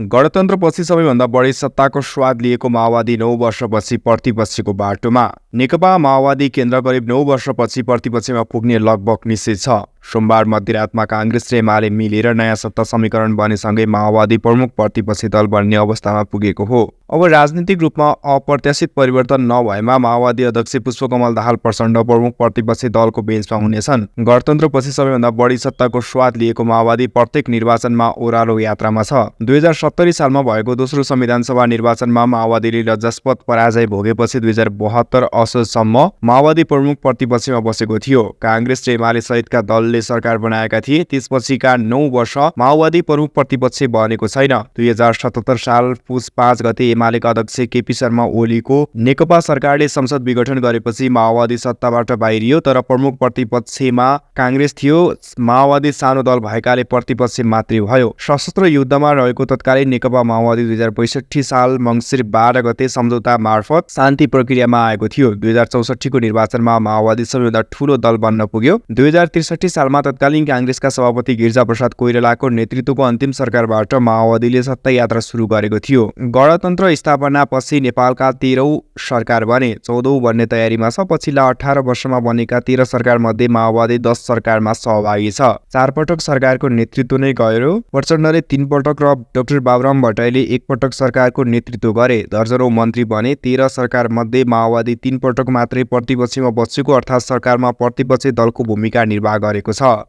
गणतन्त्रपछि सबैभन्दा बढी सत्ताको स्वाद लिएको माओवादी 9 वर्षपछि प्रतिपक्षीको बाटोमा। नेकपा माओवादी केन्द्र करिब 9 वर्षपछि प्रतिपक्षमा पुग्ने लगभग निश्चित छ। सोमबार मध्यरातमा काङ्ग्रेस र एमाले मिलेर नयाँ सत्ता समीकरण बनेसँगै माओवादी प्रमुख प्रतिपक्षी दल बन्ने अवस्थामा पुगेको हो। अब राजनीतिक रूपमा अप्रत्याशित परिवर्तन नभएमा माओवादी अध्यक्ष पुष्पकमल दाहाल प्रचण्ड प्रमुख प्रतिपक्षी दलको बेन्चमा हुनेछन्। गणतन्त्रपछि सबैभन्दा बढी सत्ताको स्वाद लिएको माओवादी प्रत्येक निर्वाचनमा ओह्रालो यात्रामा छ। 2070 सालमा भएको दोस्रो संविधानसभा निर्वाचनमा माओवादीले लज्जास्पद पराजय भोगेपछि 2072 असोजसम्म माओवादी प्रमुख प्रतिपक्षमा बसेको थियो। काङ्ग्रेस र एमाले सहितका दलले सरकार बनाएका थिए। त्यसपछिका 9 वर्ष माओवादी प्रमुख प्रतिपक्ष बनेको छैन। 2077 साल पुस 5 गते एमालेका अध्यक्ष केपी शर्मा ओलीको नेकपा सरकारले संसद विघटन गरेपछि माओवादी सत्ताबाट बाहिरियो, तर प्रमुख प्रतिपक्षमा काङ्ग्रेस थियो। माओवादी सानो दल भएकाले प्रतिपक्ष मात्रै भयो। सशस्त्र युद्धमा रहेको तत्कालीन नेकपा माओवादी 2065 साल मङ्सिर 12 गते सम्झौता मार्फत शान्ति प्रक्रियामा आएको थियो। 2064 को निर्वाचनमा माओवादी सबैभन्दा ठूलो दल बन्न पुग्यो। 2063 सालमा तत्कालीन काङ्ग्रेसका सभापति गिरिजाप्रसाद कोइरालाको नेतृत्वको अन्तिम सरकारबाट माओवादीले सत्ता यात्रा सुरु गरेको थियो। गणतन्त्र स्थापनापछि नेपालका 13औं सरकार बने, 14औं बन्ने तयारीमा छ। पछिल्ला 18 वर्षमा बनेका 13 सरकारमध्ये माओवादी 10 सरकारमा सहभागी छ। 4 पटक सरकारको नेतृत्व नै गर्यो। प्रचण्डले 3 पटक र डाक्टर बाबुराम भट्टराईले 1 पटक सरकारको नेतृत्व गरे। दर्जनौं मन्त्री बने। 13 सरकारमध्ये माओवादी 3 पटक मात्रै प्रतिपक्षमा बसेको, अर्थात् सरकारमा प्रतिपक्षी दलको भूमिका निर्वाह गरेको छ।